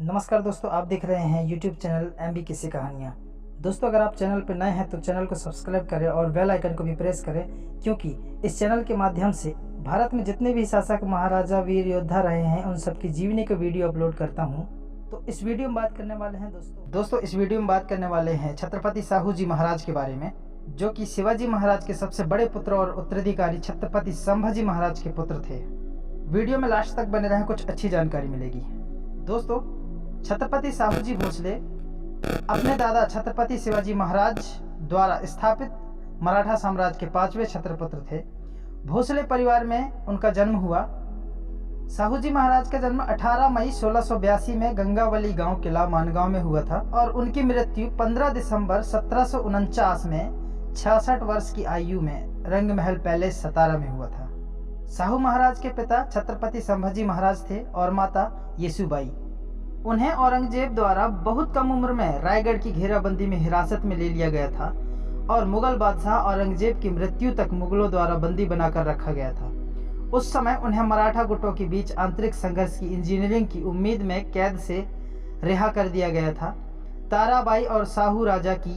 नमस्कार दोस्तों, आप देख रहे हैं YouTube चैनल MB किस्से कहानियाँ। दोस्तों, अगर आप चैनल पर नए हैं तो चैनल को सब्सक्राइब करें और बेल आइकन को भी प्रेस करें, क्योंकि इस चैनल के माध्यम से भारत में जितने भी शासक, महाराजा, वीर योद्धा रहे हैं उन सबकी जीवनी को वीडियो अपलोड करता हूँ। तो इस वीडियो में बात करने वाले हैं इस वीडियो में बात करने वाले हैं छत्रपति साहू जी महाराज के बारे में, जो कि शिवाजी महाराज के सबसे बड़े पुत्र और उत्तराधिकारी छत्रपति संभाजी महाराज के पुत्र थे। वीडियो में लास्ट तक बने रहें, कुछ अच्छी जानकारी मिलेगी। दोस्तों, छत्रपति साहू जी भोसले अपने दादा छत्रपति शिवाजी महाराज द्वारा स्थापित मराठा साम्राज्य के 5वें छत्रपुत्र थे। भोसले परिवार में उनका जन्म हुआ। साहू जी महाराज का जन्म 18 मई 1682 में गंगावली गांव किला मानगांव में हुआ था और उनकी मृत्यु 15 दिसंबर 1749 में 66 वर्ष की आयु में रंगमहल पैलेस सतारा में हुआ था। साहू महाराज के पिता छत्रपति संभाजी महाराज थे और माता येसुबाई। उन्हें औरंगजेब द्वारा बहुत कम उम्र में रायगढ़ की घेराबंदी में हिरासत में ले लिया गया था और मुगल बादशाह औरंगजेब की मृत्यु तक मुगलों द्वारा बंदी बनाकर रखा गया था। उस समय उन्हें मराठा गुटों के बीच आंतरिक संघर्ष की इंजीनियरिंग की उम्मीद में कैद से रिहा कर दिया गया था। ताराबाई और साहू राजा की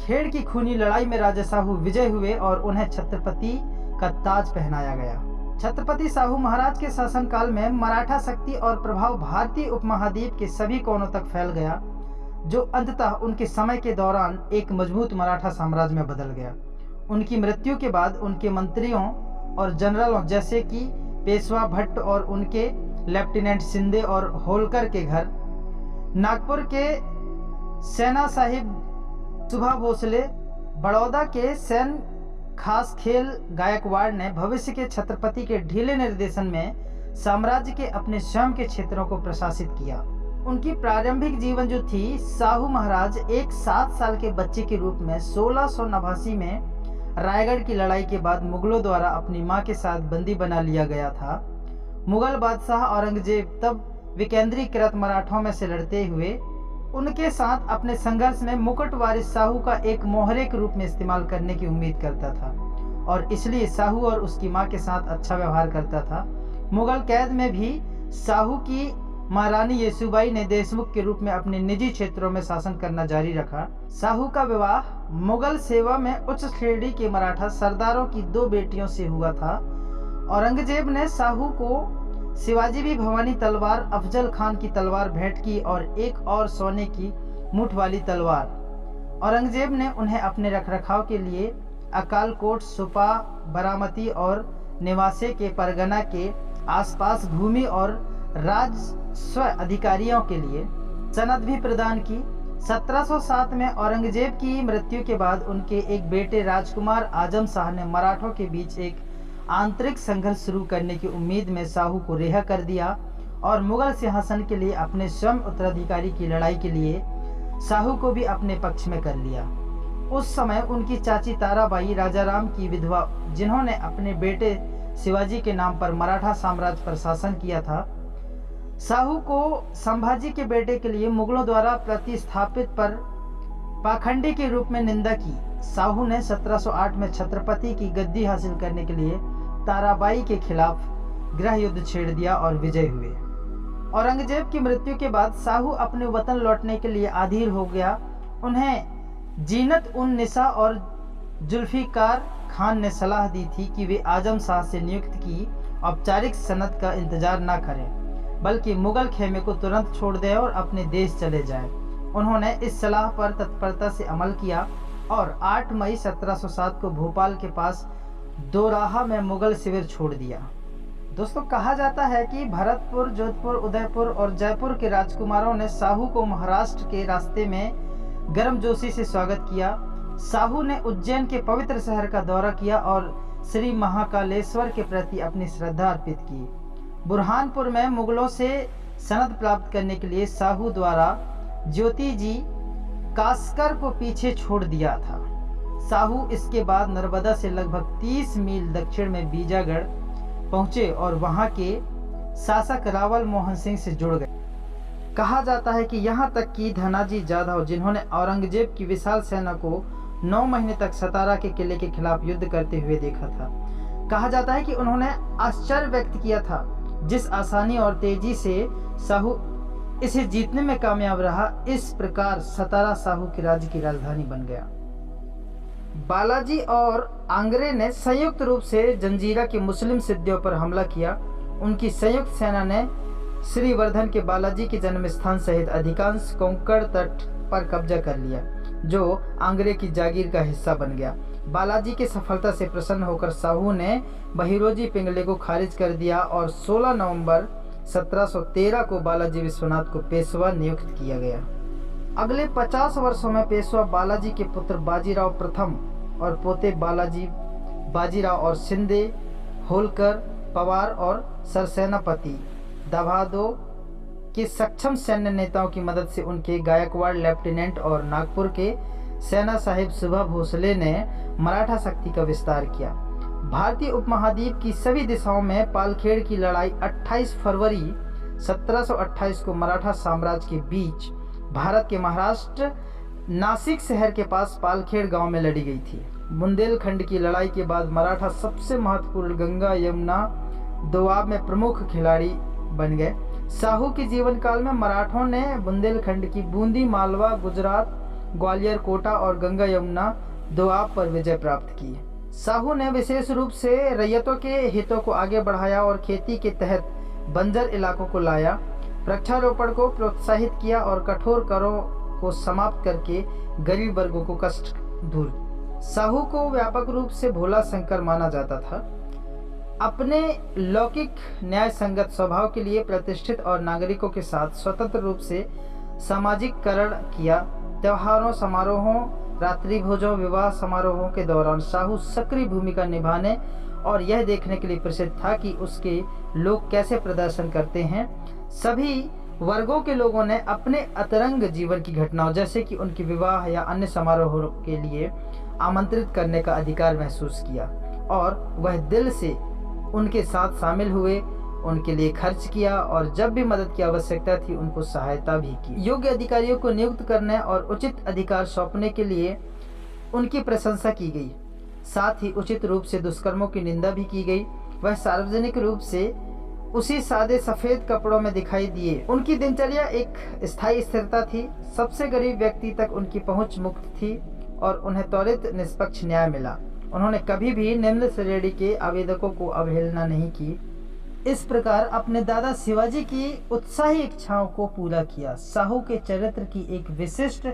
खेड़ की खूनी लड़ाई में राजा साहू विजय हुए और उन्हें छत्रपति का ताज पहनाया गया। छत्रपति साहू महाराज के शासनकाल में मराठा शक्ति और प्रभाव भारतीय उपमहाद्वीप के सभी कोनों तक फैल गया, जो अंततः उनके समय के दौरान एक मजबूत मराठा साम्राज्य में बदल गया। उनकी मृत्यु के बाद उनके मंत्रियों और जनरलों जैसे कि पेशवा भट्ट और उनके लेफ्टिनेंट शिंदे और होलकर के घर, नागपुर के सेना साहिब सुभा भोसले, बड़ौदा के सैन खास खेल गायकवाड़ ने भविष्य के छत्रपति के ढीले निर्देशन में साम्राज्य के अपने स्वयं के क्षेत्रों को प्रशासित किया। उनकी प्रारंभिक जीवन जो थी, साहू महाराज एक 7 साल के बच्चे के रूप में 1689 में रायगढ़ की लड़ाई के बाद मुगलों द्वारा अपनी मां के साथ बंदी बना लिया गया था। मुगल बादशाह औरंगजेब तब विकेंद्रीकृत मराठों में से लड़ते हुए उनके साथ अपने संघर्ष में मुकुट वारिस साहू का एक मोहरे के रूप में इस्तेमाल करने की उम्मीद करता था और इसलिए साहू और उसकी मां के साथ अच्छा व्यवहार करता था। मुगल कैद में भी साहू की महारानी येसुबाई ने देशमुख के रूप में अपने निजी क्षेत्रों में शासन करना जारी रखा। साहू का विवाह मुगल सेवा में उच्च श्रेणी के मराठा सरदारों की 2 बेटियों से हुआ था। औरंगजेब ने साहू को शिवाजी भी भवानी तलवार, अफजल खान की तलवार भेंट की और एक और सोने की मुठ वाली तलवार। औरंगजेब ने उन्हें अपने रखरखाव के लिए अकालकोट, सुपा, बारामती और निवासे के परगना के आसपास भूमि और राजस्व अधिकारियों के लिए सनद भी प्रदान की। 1707 में औरंगजेब की मृत्यु के बाद उनके एक बेटे राजकुमार आजम शाह ने मराठों के बीच एक आंतरिक संघर्ष शुरू करने की उम्मीद में साहू को रिहा कर दिया और मुगल सिंहासन के लिए अपने स्वयं उत्तराधिकारी की लड़ाई के लिए साहू को भी अपने पक्ष में कर लिया। उस समय उनकी चाची ताराबाई राजाराम की विधवा, जिन्होंने अपने बेटे शिवाजी के नाम पर मराठा साम्राज्य पर शासन किया था, साहू को संभाजी के बेटे के लिए मुगलों द्वारा प्रतिस्थापित पर पाखंडी के रूप में निंदा की। साहू ने 1708 में छत्रपति की गद्दी हासिल करने के लिए ताराबाई के खिलाफ गृह युद्ध छेड़ दिया और विजय हुए। औरंगजेब की मृत्यु के बाद साहू अपने वतन लौटने के लिए अधीर हो गया। उन्हें जीनत उन निसा और जुल्फिकार खान ने सलाह दी थी कि वे आजम शाह से नियुक्त की औपचारिक सनद का इंतजार न करें, बल्कि मुगल खेमे को तुरंत छोड़ दें और अपने देश चले जाएं। उन्होंने इस सलाह पर तत्परता से अमल किया और 8 मई 1707 को भोपाल के पास दोराहा में मुगल शिविर छोड़ दिया। दोस्तों, कहा जाता है कि भरतपुर, जोधपुर, उदयपुर और जयपुर के राजकुमारों ने साहू को महाराष्ट्र के रास्ते में गर्मजोशी से स्वागत किया। साहू ने उज्जैन के पवित्र शहर का दौरा किया और श्री महाकालेश्वर के प्रति अपनी श्रद्धा अर्पित की। बुरहानपुर में मुगलों से सनद प्राप्त करने के लिए साहू द्वारा ज्योति जी कास्कर को पीछे छोड़ दिया था। साहू इसके बाद नर्मदा से लगभग 30 मील दक्षिण में बीजागढ़ पहुंचे और वहां के शासक रावल मोहन सिंह से जुड़ गए। कहा जाता है कि यहां तक कि धनाजी जाधव, जिन्होंने औरंगजेब की विशाल सेना को 9 महीने तक सतारा के किले के खिलाफ युद्ध करते हुए देखा था। कहा जाता है कि उन्होंने आश्चर्य व्यक्त किया था जिस आसानी और तेजी से साहू इसे जीतने में कामयाब रहा। इस प्रकार सतारा साहू के राज्य की राजधानी बन गया। बालाजी और आंग्रे ने संयुक्त रूप से जंजीरा के मुस्लिम सिद्धियों पर हमला किया। उनकी संयुक्त सेना ने श्रीवर्धन के बालाजी के जन्म स्थान सहित अधिकांश कोंकण तट पर कब्जा कर लिया, जो आंग्रे की जागीर का हिस्सा बन गया। बालाजी की सफलता से प्रसन्न होकर साहू ने बहिरोजी पिंगले को खारिज कर दिया और 16 नवंबर 1713 को बालाजी विश्वनाथ को पेशवा नियुक्त किया गया। अगले 50 वर्षों में पेशवा बालाजी के पुत्र बाजीराव प्रथम और पोते बालाजी बाजीराव और शिंदे, होलकर, पवार और सरसेनापति दाभादो के सक्षम सैन्य नेताओं की मदद से उनके गायकवाड़ लेफ्टिनेंट और नागपुर के सेना साहिब सुभा भोसले ने मराठा शक्ति का विस्तार किया। भारतीय उपमहाद्वीप की सभी दिशाओं में पालखेड़ की लड़ाई 28 फरवरी 1728 को मराठा साम्राज्य के बीच भारत के महाराष्ट्र नासिक शहर के पास पालखेड़ गांव में लड़ी गई थी। बुंदेलखंड की लड़ाई के बाद मराठा सबसे महत्वपूर्ण गंगा यमुना दोआब में प्रमुख खिलाड़ी बन गए। साहू के जीवन काल में मराठों ने बुंदेलखंड की बूंदी, मालवा, गुजरात, ग्वालियर, कोटा और गंगा यमुना दोआब पर विजय प्राप्त की। साहू ने विशेष रूप से रैयतों के हितों को आगे बढ़ाया और खेती के तहत बंजर इलाकों को लाया, वृक्षारोपण को प्रोत्साहित किया और कठोर करों को समाप्त करके गरीब वर्गों को कष्ट दूर। साहू को व्यापक रूप से भोला शंकर माना जाता था। अपने लौकिक न्याय संगत स्वभाव के लिए प्रतिष्ठित और नागरिकों के साथ स्वतंत्र रूप से सामाजिककरण किया। त्योहारों, समारोहों, रात्रि भोजों, विवाह समारोहों के दौरान साहू सक्रिय भूमिका निभाने और यह देखने के लिए प्रसिद्ध था कि उसके लोग कैसे प्रदर्शन करते हैं। सभी वर्गों के लोगों ने अपने अंतरंग जीवन की घटनाओं जैसे कि उनके विवाह या अन्य समारोहों के लिए आमंत्रित करने का अधिकार महसूस किया और वह दिल से उनके साथ शामिल हुए, उनके लिए खर्च किया और जब भी मदद की आवश्यकता थी उनको सहायता भी की। योग्य अधिकारियों को नियुक्त करने और उचित अधिकार सौंपने के लिए उनकी प्रशंसा की गई। साथ ही उचित रूप से दुष्कर्मों की निंदा भी की गई। वह सार्वजनिक रूप से उसी सादे सफ़ेद कपड़ों में दिखाई दिए। उनकी दिनचर्या एक स्थायी स्थिरता थी। सबसे गरीब व्यक्ति तक उनकी पहुंच मुक्त थी और उन्हें त्वरित निष्पक्ष न्याय मिला। उन्होंने कभी भी निम्न श्रेणी के आवेदकों को अवहेलना नहीं की। इस प्रकार अपने दादा शिवाजी की उत्साही इच्छाओं को पूरा किया। साहू के चरित्र की एक विशिष्ट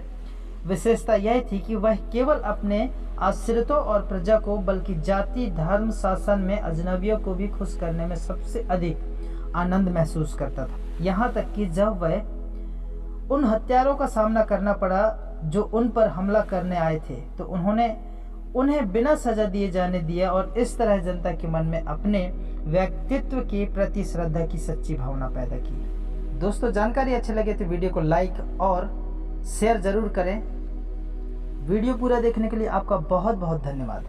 विशेषता यह थी कि वह केवल अपने आश्रितों और प्रजा को बल्कि जाति, धर्म, शासन में अजनबियों को भी खुश करने में सबसे अधिक आनंद महसूस करता था। यहाँ तक कि जब वह उन हत्यारों का सामना करना पड़ा जो उन पर हमला करने आए थे तो उन्होंने उन्हें बिना सजा दिए जाने दिया और इस तरह जनता के मन में अपने व्यक्तित्व के प्रति श्रद्धा की सच्ची भावना पैदा की। दोस्तों, जानकारी अच्छी लगे तो वीडियो को लाइक और शेयर जरूर करें। वीडियो पूरा देखने के लिए आपका बहुत बहुत धन्यवाद।